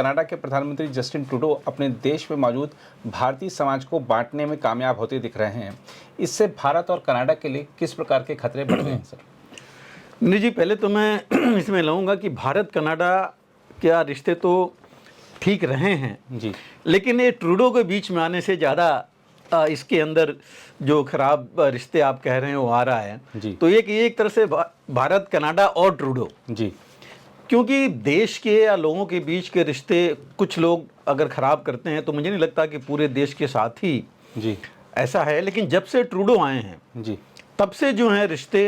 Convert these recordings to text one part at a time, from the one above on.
Canada के प्रधानमंत्री Justin Trudeau अपने देश में मौजूद भारतीय समाज को बांटने में कामयाब होते दिख रहे हैं। इससे भारत और कनाडा के लिए किस प्रकार के खतरे बढ़ रहे हैं सर? नहीं जी, पहले तो मैं इसमें लाऊंगा कि भारत कनाडा क्या रिश्ते तो ठीक रहे हैं जी, लेकिन ये ट्रूडो के बीच में आने से ज़्यादा इसके अंदर जो खराब रिश्ते आप कह रहे हैं वो आ रहा है जी। तो एक तरह से भारत कनाडा और ट्रूडो जी, क्योंकि देश के या लोगों के बीच के रिश्ते कुछ लोग अगर ख़राब करते हैं तो मुझे नहीं लगता कि पूरे देश के साथ ही जी ऐसा है। लेकिन जब से ट्रूडो आए हैं जी, तब से जो है रिश्ते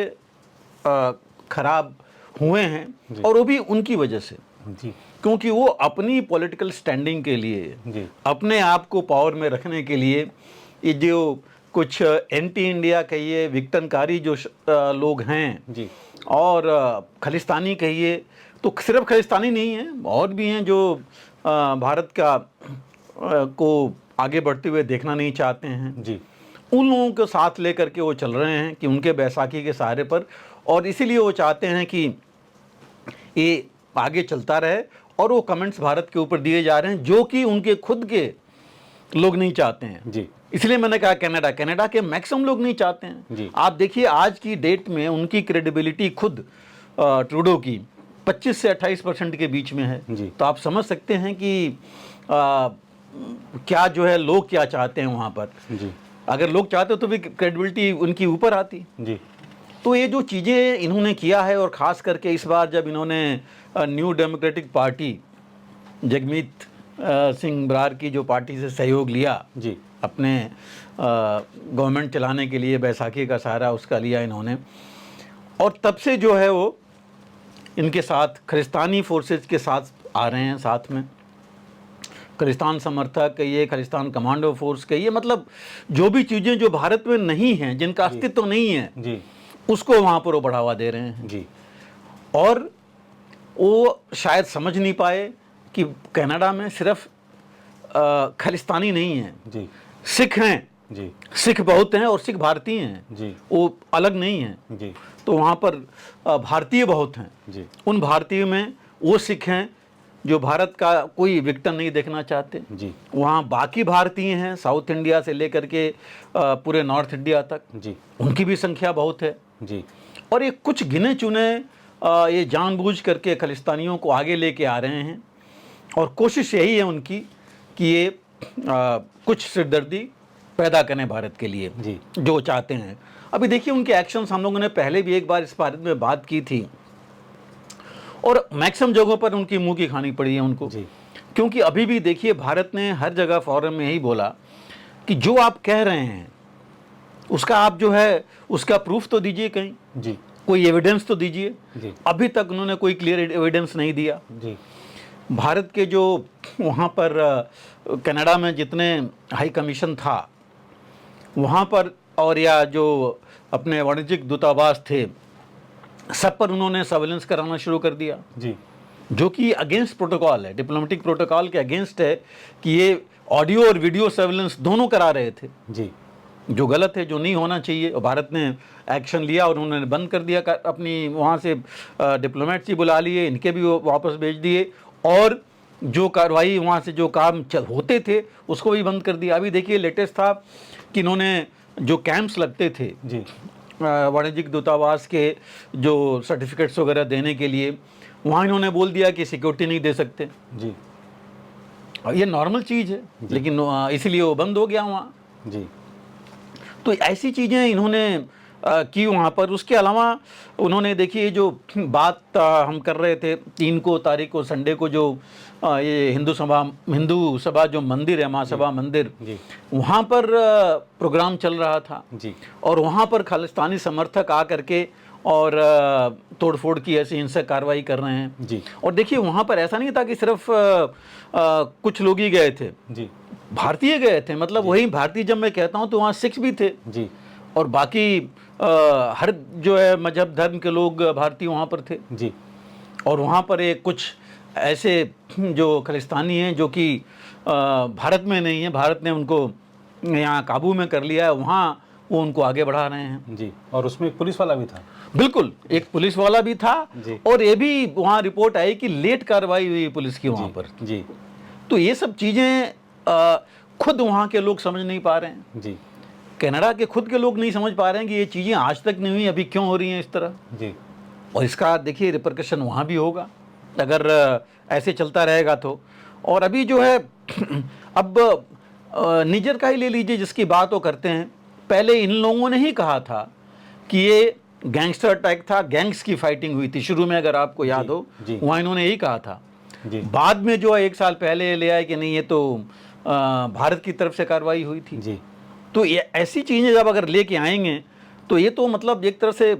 ख़राब हुए हैं, और वो भी उनकी वजह से जी, क्योंकि वो अपनी पॉलिटिकल स्टैंडिंग के लिए जी, अपने आप को पावर में रखने के लिए ये जो कुछ एंटी इंडिया कहिए, विघटनकारी जो लोग हैं जी, और खालिस्तानी कहिए, तो सिर्फ खालिस्तानी नहीं है, और भी हैं जो भारत का को आगे बढ़ते हुए देखना नहीं चाहते हैं जी। उन लोगों को साथ लेकर के वो चल रहे हैं कि उनके बैसाखी के सहारे पर, और इसीलिए वो चाहते हैं कि ये आगे चलता रहे, और वो कमेंट्स भारत के ऊपर दिए जा रहे हैं जो कि उनके खुद के लोग नहीं चाहते हैं जी। इसलिए मैंने कहा कनाडा के मैक्सिमम लोग नहीं चाहते हैं जी। आप देखिए आज की डेट में उनकी क्रेडिबिलिटी खुद ट्रूडो की 25 से 28% के बीच में है जी। तो आप समझ सकते हैं कि क्या जो है लोग क्या चाहते हैं वहाँ पर जी। अगर लोग चाहते तो भी क्रेडिबिलिटी उनकी ऊपर आती जी। तो ये जो चीज़ें इन्होंने किया है, और ख़ास करके इस बार जब इन्होंने New Democratic Party Jagmeet Singh Brar की जो पार्टी से सहयोग लिया जी, अपने गवर्नमेंट चलाने के लिए, बैसाखी का सहारा उसका लिया इन्होंने, और तब से जो है वो इनके साथ खालिस्तानी फोर्सेज के साथ आ रहे हैं, साथ में खालिस्तान समर्थक कहिए, खालिस्तान कमांडो फोर्स कहिए, मतलब जो भी चीज़ें जो भारत में नहीं हैं, जिनका अस्तित्व नहीं है जी, उसको वहाँ पर वो बढ़ावा दे रहे हैं जी। और वो शायद समझ नहीं पाए कि कनाडा में सिर्फ खालिस्तानी नहीं है जी, सिख हैं जी, सिख बहुत हैं और सिख भारतीय हैं जी, वो अलग नहीं हैं जी। तो वहाँ पर भारतीय बहुत हैं जी। उन भारतीयों में वो सिख हैं जो भारत का कोई विघटन नहीं देखना चाहते जी। वहाँ बाकी भारतीय हैं, साउथ इंडिया से लेकर के पूरे नॉर्थ इंडिया तक जी, उनकी भी संख्या बहुत है जी। और ये कुछ गिने चुने ये जानबूझ करके खालिस्तानियों को आगे लेके आ रहे हैं, और कोशिश यही है उनकी कि ये कुछ सिरदर्दी पैदा करें भारत के लिए जी, जो चाहते हैं। अभी देखिए उनके एक्शंस, हम लोगों ने पहले भी एक बार इस बारे में बात की थी, और मैक्सिमम जगहों पर उनकी मुंह की खानी पड़ी है उनको जी। क्योंकि अभी भी देखिए भारत ने हर जगह फोरम में यही बोला कि जो आप कह रहे हैं उसका आप जो है उसका प्रूफ तो दीजिए कहीं जी, कोई एविडेंस तो दीजिए। अभी तक उन्होंने कोई क्लियर एविडेंस नहीं दिया जी। भारत के जो वहाँ पर कनाडा में जितने हाई कमीशन था वहाँ पर, और या जो अपने वाणिज्यिक दूतावास थे, सब पर उन्होंने सर्वेलेंस कराना शुरू कर दिया जी, जो कि अगेंस्ट प्रोटोकॉल है, डिप्लोमेटिक प्रोटोकॉल के अगेंस्ट है कि ये ऑडियो और वीडियो सर्वेलेंस दोनों करा रहे थे जी, जो गलत है, जो नहीं होना चाहिए। और भारत ने एक्शन लिया और उन्होंने बंद कर दिया, अपनी वहाँ से डिप्लोमेट्स ही बुला लिए, इनके भी वापस भेज दिए, और जो कार्रवाई वहाँ से जो काम होते थे उसको भी बंद कर दिया। अभी देखिए लेटेस्ट था कि इन्होंने जो कैंप्स लगते थे जी, वाणिज्यिक दूतावास के जो सर्टिफिकेट्स वगैरह देने के लिए, वहाँ इन्होंने बोल दिया कि सिक्योरिटी नहीं दे सकते जी। ये नॉर्मल चीज़ है, लेकिन इसीलिए वो बंद हो गया वहाँ जी। तो ऐसी चीज़ें इन्होंने की वहाँ पर। उसके अलावा उन्होंने देखिए जो बात हम कर रहे थे 3 तारीख को संडे को, जो ये हिंदू सभा जो मंदिर है, महासभा मंदिर, वहाँ पर प्रोग्राम चल रहा था जी, और वहाँ पर खालिस्तानी समर्थक आ करके और तोड़फोड़ की ऐसी हिंसक कार्रवाई कर रहे हैं जी। और देखिए वहाँ पर ऐसा नहीं था कि सिर्फ कुछ लोग ही गए थे जी, भारतीय गए थे, मतलब वही भारतीय, जब मैं कहता हूँ तो वहाँ सिख भी थे जी, और बाकी हर जो है मजहब धर्म के लोग भारतीय वहाँ पर थे जी। और वहाँ पर एक कुछ ऐसे जो खालिस्तानी हैं जो कि भारत में नहीं है, भारत ने उनको यहाँ काबू में कर लिया है, वहाँ वो उनको आगे बढ़ा रहे हैं जी। और उसमें एक पुलिस वाला भी था। बिल्कुल, एक पुलिस वाला भी था जी। और ये भी वहाँ रिपोर्ट आई कि लेट कार्रवाई हुई पुलिस की वहाँ पर। जी तो ये सब चीज़ें खुद वहाँ के लोग समझ नहीं पा रहे हैं, जी कनाडा के खुद के लोग नहीं समझ पा रहे हैं कि ये चीज़ें आज तक नहीं हुई, अभी क्यों हो रही हैं इस तरह। जी और इसका देखिए रिपरकशन वहाँ भी होगा अगर ऐसे चलता रहेगा तो। और अभी जो है अब निजर का ही ले लीजिए जिसकी बात वो करते हैं, पहले इन लोगों ने ही कहा था कि ये गैंगस्टर अटैक था, गैंग्स की फाइटिंग हुई थी शुरू में, अगर आपको याद हो जी। वहाँ इन्होंने यही कहा था। जी बाद में जो है 1 साल पहले ले आए कि नहीं ये तो भारत की तरफ से कार्रवाई हुई थी। जी तो ये ऐसी चीज़ें जब अगर लेके आएंगे तो ये तो मतलब एक तरह से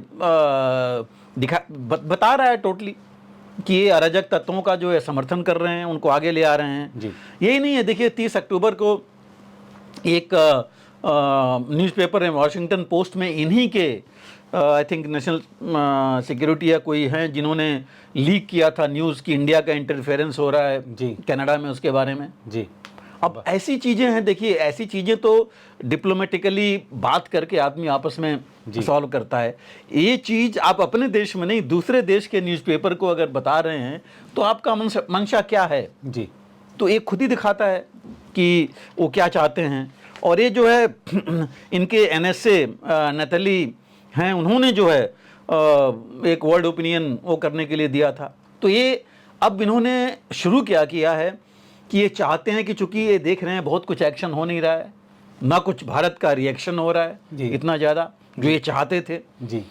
बता रहा है टोटली कि ये अराजक तत्वों का जो है समर्थन कर रहे हैं, उनको आगे ले आ रहे हैं। जी यही नहीं है, देखिए 30 अक्टूबर को एक न्यूज़पेपर है वॉशिंगटन पोस्ट में इन्हीं के आई थिंक नेशनल सिक्योरिटी या कोई हैं जिन्होंने लीक किया था न्यूज़ कि इंडिया का इंटरफेरेंस हो रहा है जी कनाडा में, उसके बारे में। जी अब ऐसी चीज़ें हैं, देखिए ऐसी चीज़ें तो डिप्लोमेटिकली बात करके आदमी आपस में सॉल्व करता है। ये चीज़ आप अपने देश में नहीं दूसरे देश के न्यूज़पेपर को अगर बता रहे हैं तो आपका मंशा क्या है, जी तो ये खुद ही दिखाता है कि वो क्या चाहते हैं। और ये जो है इनके NSA नतली हैं, उन्होंने जो है एक वर्ल्ड ओपिनियन वो करने के लिए दिया था। तो ये अब इन्होंने शुरू क्या किया है कि ये चाहते हैं कि चूंकि ये देख रहे हैं बहुत कुछ एक्शन हो नहीं रहा है, ना कुछ भारत का रिएक्शन हो रहा जी। है इतना ज़्यादा जो ये चाहते थे, जी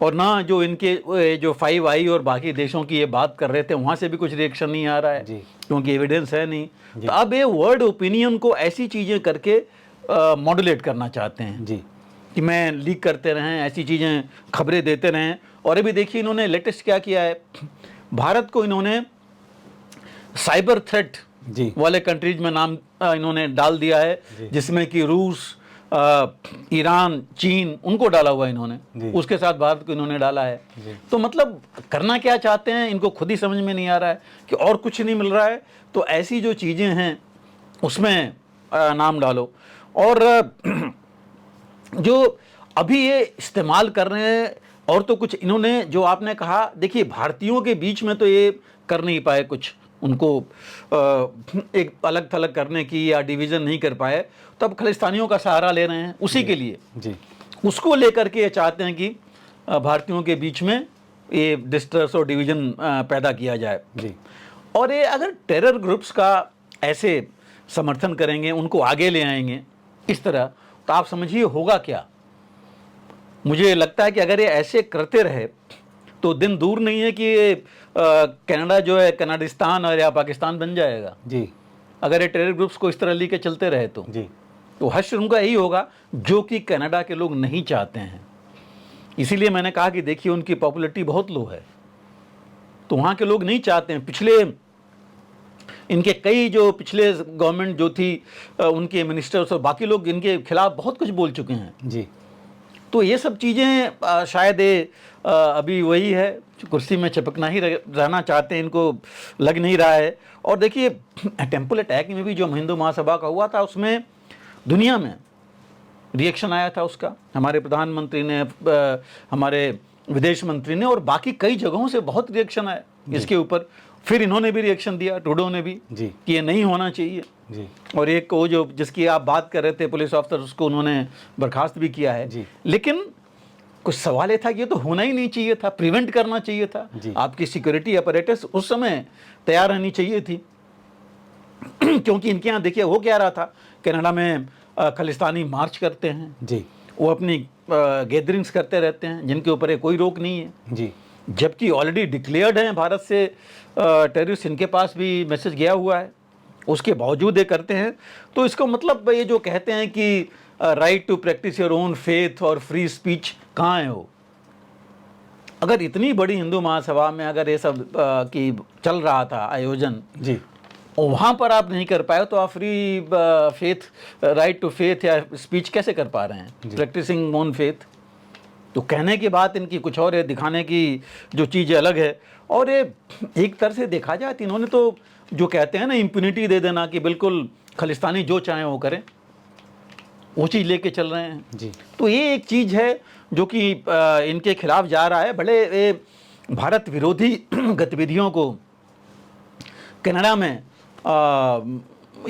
और ना जो इनके जो 5 आई और बाकी देशों की ये बात कर रहे थे वहाँ से भी कुछ रिएक्शन नहीं आ रहा है जी। क्योंकि एविडेंस है नहीं। तो अब ये वर्ल्ड ओपिनियन को ऐसी चीज़ें करके मॉड्यूलेट करना चाहते हैं जी कि मैं लीक करते रहें, ऐसी चीज़ें खबरें देते रहें। और अभी देखिए इन्होंने लेटेस्ट क्या किया है, भारत को इन्होंने साइबर थ्रेट जी वाले कंट्रीज में नाम इन्होंने डाल दिया है, जिसमें कि रूस, ईरान, चीन, उनको डाला हुआ है इन्होंने, उसके साथ भारत को इन्होंने डाला है। तो मतलब करना क्या चाहते हैं इनको खुद ही समझ में नहीं आ रहा है कि और कुछ नहीं मिल रहा है तो ऐसी जो चीज़ें हैं उसमें नाम डालो। और जो अभी ये इस्तेमाल कर रहे हैं, और तो कुछ इन्होंने जो आपने कहा, देखिए भारतीयों के बीच में तो ये कर नहीं पाए कुछ, उनको एक अलग थलग करने की या डिवीज़न नहीं कर पाए, तो अब खालिस्तानियों का सहारा ले रहे हैं उसी के लिए। जी उसको लेकर के ये चाहते हैं कि भारतीयों के बीच में ये डिस्ट्रेस और डिवीज़न पैदा किया जाए। जी और ये अगर टेरर ग्रुप्स का ऐसे समर्थन करेंगे, उनको आगे ले आएंगे इस तरह, तो आप समझिए होगा क्या। मुझे लगता है कि अगर ये ऐसे करते रहे तो दिन दूर नहीं है कि ये कनाडा जो है कनाडिस्तान और या पाकिस्तान बन जाएगा। जी अगर ये टेरर ग्रुप्स को इस तरह लेके चलते रहे जी तो हश्र उनका यही होगा जो कि कनाडा के लोग नहीं चाहते हैं। इसीलिए मैंने कहा कि देखिए उनकी पॉपुलैरिटी बहुत लो है, तो वहाँ के लोग नहीं चाहते हैं। पिछले इनके कई जो पिछले गवर्नमेंट जो थी उनके मिनिस्टर्स और बाकी लोग इनके खिलाफ बहुत कुछ बोल चुके हैं। जी तो ये सब चीज़ें शायद अभी वही है, कुर्सी में चिपकना ही रहना चाहते हैं, इनको लग नहीं रहा है। और देखिए टेम्पल अटैक में भी जो हिंदू महासभा का हुआ था उसमें दुनिया में रिएक्शन आया था उसका, हमारे प्रधानमंत्री ने, हमारे विदेश मंत्री ने, और बाकी कई जगहों से बहुत रिएक्शन आया इसके ऊपर। फिर इन्होंने भी रिएक्शन दिया, ट्रूडो ने भी, जी कि ये नहीं होना चाहिए। जी और एक वो जो जिसकी आप बात कर रहे थे पुलिस ऑफिसर, उसको उन्होंने बर्खास्त भी किया है। जी। लेकिन कुछ सवाल ये था कि ये तो होना ही नहीं चाहिए था, प्रिवेंट करना चाहिए था। जी। आपकी सिक्योरिटी अपरेटस उस समय तैयार रहनी चाहिए थी क्योंकि इनके यहाँ देखिए हो क्या रहा था, कनाडा में खालिस्तानी मार्च करते हैं, जी वो अपनी गैदरिंग्स करते रहते हैं जिनके ऊपर कोई रोक नहीं है, जी जबकि ऑलरेडी डिक्लेयर्ड हैं भारत से टेररिस्ट, इनके पास भी मैसेज गया हुआ है, उसके बावजूद ये करते हैं। तो इसको मतलब ये जो कहते हैं कि right to practice your own faith और फ्री स्पीच कहाँ है वो। अगर इतनी बड़ी हिंदू महासभा में अगर ये सब की चल रहा था आयोजन, जी और वहाँ पर आप नहीं कर पाए तो आप free faith, right to faith या स्पीच कैसे कर पा रहे हैं, प्रैक्टिसिंग ओन फेथ। तो कहने की बात इनकी कुछ और है, दिखाने की जो चीज़ अलग है। और ये एक तरह से देखा जाए तो इन्होंने तो जो कहते हैं ना इम्यूनिटी दे देना कि बिल्कुल खालिस्तानी जो चाहें वो करें, वो चीज़ लेके चल रहे हैं। जी तो ये एक चीज़ है जो कि इनके खिलाफ जा रहा है। भले ये भारत विरोधी गतिविधियों को कनाडा में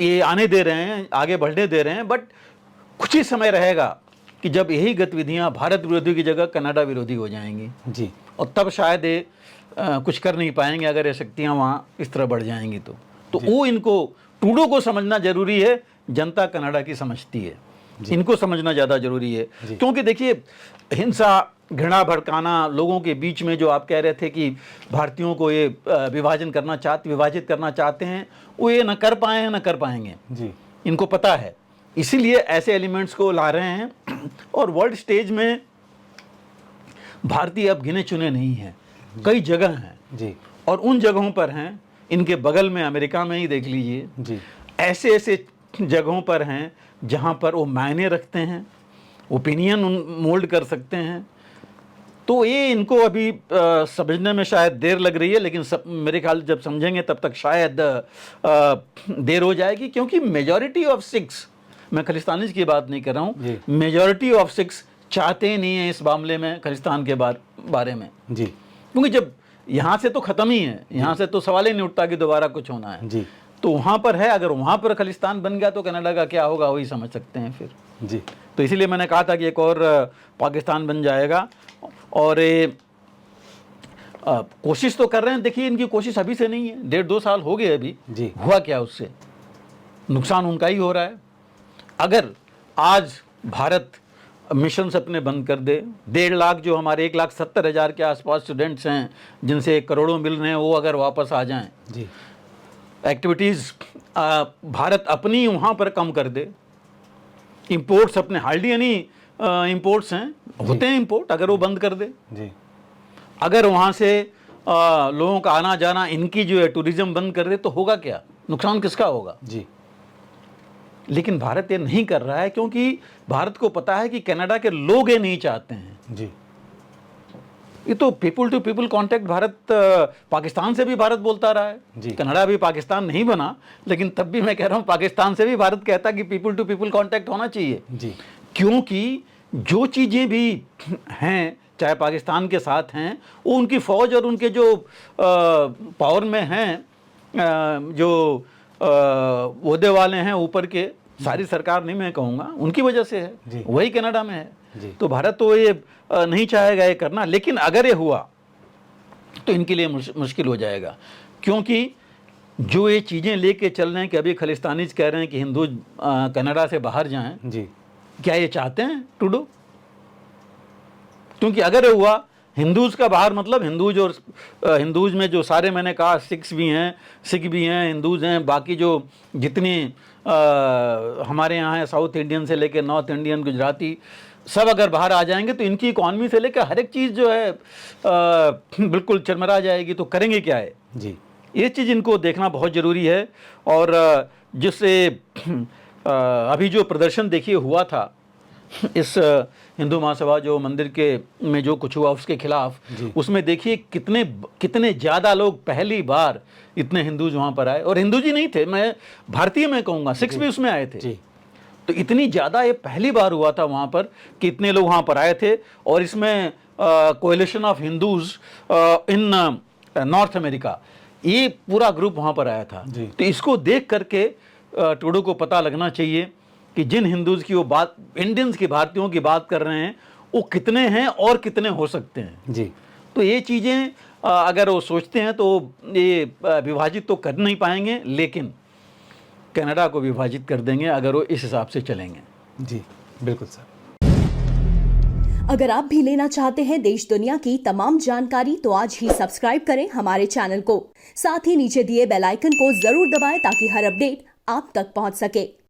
ये आने दे रहे हैं, आगे बढ़ने दे रहे हैं, बट कुछ ही समय रहेगा कि जब यही गतिविधियां भारत विरोधी की जगह कनाडा विरोधी हो जाएंगी जी, और तब शायद ये कुछ कर नहीं पाएंगे अगर ये शक्तियां वहाँ इस तरह बढ़ जाएंगी तो वो इनको ट्रूडो को समझना जरूरी है, जनता कनाडा की समझती है, इनको समझना ज़्यादा जरूरी है। क्योंकि देखिए हिंसा, घृणा भड़काना लोगों के बीच में, जो आप कह रहे थे कि भारतीयों को ये विभाजित करना चाहते हैं, वो ये न कर पाए हैं न कर पाएंगे जी, इनको पता है, इसीलिए ऐसे एलिमेंट्स को ला रहे हैं। और वर्ल्ड स्टेज में भारतीय अब गिने चुने नहीं हैं, कई जगह हैं जी, और उन जगहों पर हैं, इनके बगल में अमेरिका में ही देख लीजिए जी, ऐसे ऐसे जगहों पर हैं जहां पर वो मायने रखते हैं, ओपिनियन मोल्ड कर सकते हैं। तो ये इनको अभी समझने में शायद देर लग रही है, लेकिन मेरे ख्याल जब समझेंगे तब तक शायद देर हो जाएगी, क्योंकि मेजॉरिटी ऑफ 6, मैं खालिस्तानीज की बात नहीं कर रहा हूँ, मेजॉरिटी ऑफ 6 चाहते ही नहीं है इस मामले में खालिस्तान के बारे में जी, क्योंकि जब यहाँ से तो ख़त्म ही है, यहाँ से तो सवाल ही नहीं उठता कि दोबारा कुछ होना है जी, तो वहाँ पर है। अगर वहाँ पर खालिस्तान बन गया तो कनाडा का क्या होगा वही समझ सकते हैं फिर जी। तो इसीलिए मैंने कहा था कि एक और पाकिस्तान बन जाएगा। और कोशिश तो कर रहे हैं, देखिए इनकी कोशिश अभी से नहीं है, 1.5-2 साल हो गए अभी जी, हुआ क्या उससे, नुकसान उनका ही हो रहा है। अगर आज भारत मिशन अपने बंद कर दे, 1.5 लाख जो हमारे 1,70,000 के आसपास स्टूडेंट्स हैं जिनसे करोड़ों मिल रहे हैं, वो अगर वापस आ जाएं, जी, एक्टिविटीज़ भारत अपनी वहाँ पर कम कर दे, इंपोर्ट्स अपने हार्डली यानी इंपोर्ट्स हैं, होते हैं इंपोर्ट, अगर वो बंद कर दे, जी, अगर वहाँ से लोगों का आना जाना, इनकी जो है टूरिज्म बंद कर दे, तो होगा क्या, नुकसान किसका होगा? जी, लेकिन भारत ये नहीं कर रहा है, क्योंकि भारत को पता है कि कनाडा के लोग ये नहीं चाहते हैं। जी, ये तो people to people contact Bharat Pakistan से भी भारत बोलता रहा है, कनाडा भी पाकिस्तान नहीं बना, लेकिन तब भी मैं कह रहा हूँ पाकिस्तान से भी भारत कहता कि पीपल टू पीपल कांटेक्ट होना चाहिए जी, क्योंकि जो चीज़ें भी हैं चाहे पाकिस्तान के साथ हैं, वो उनकी फ़ौज और उनके जो पावर में हैं, जो ओहदे वाले हैं ऊपर के, सारी सरकार नहीं मैं कहूँगा, उनकी वजह से है, वही कनाडा में है। तो भारत तो ये नहीं चाहेगा ये करना, लेकिन अगर ये हुआ तो इनके लिए मुश्किल हो जाएगा, क्योंकि जो ये चीज़ें लेके चल रहे हैं कि अभी खालिस्तानीज कह रहे हैं कि हिंदू कनाडा से बाहर जाएं, जी, क्या ये चाहते हैं ट्रूडो? क्योंकि अगर ये हुआ, हिंदूज का बाहर मतलब हिंदूज में जो सारे मैंने कहा, सिख भी हैं, हिंदूज हैं, बाकी जो जितनी हमारे यहाँ है, साउथ इंडियन से लेकर नॉर्थ इंडियन, गुजराती, सब अगर बाहर आ जाएंगे तो इनकी इकॉनमी से लेकर हर एक चीज़ जो है बिल्कुल चरमरा जाएगी। तो करेंगे क्या है जी, ये चीज़ इनको देखना बहुत ज़रूरी है। और जिससे अभी जो प्रदर्शन देखिए हुआ था इस हिंदू महासभा जो मंदिर के में जो कुछ हुआ उसके खिलाफ, उसमें देखिए कितने ज़्यादा लोग पहली बार इतने हिंदूज वहाँ पर आए, और हिंदूज ही नहीं थे, मैं भारतीय में कहूँगा, सिख्स भी उसमें आए थे। तो इतनी ज़्यादा ये पहली बार हुआ था वहाँ पर कि इतने लोग वहाँ पर आए थे, और इसमें coalition of Hindus in north America, ये पूरा ग्रुप वहाँ पर आया था। तो इसको देख करके ट्रूडो को पता लगना चाहिए कि जिन हिंदूज की वो बात, इंडियंस की, भारतीयों की बात कर रहे हैं, वो कितने हैं और कितने हो सकते हैं जी। तो ये चीज़ें अगर वो सोचते हैं तो ये विभाजित तो कर नहीं पाएंगे, लेकिन कनाडा को विभाजित कर देंगे अगर वो इस हिसाब से चलेंगे। जी बिल्कुल सर। अगर आप भी लेना चाहते हैं देश दुनिया की तमाम जानकारी तो आज ही सब्सक्राइब करें हमारे चैनल को, साथ ही नीचे दिए बेल आइकन को जरूर दबाएं ताकि हर अपडेट आप तक पहुंच सके।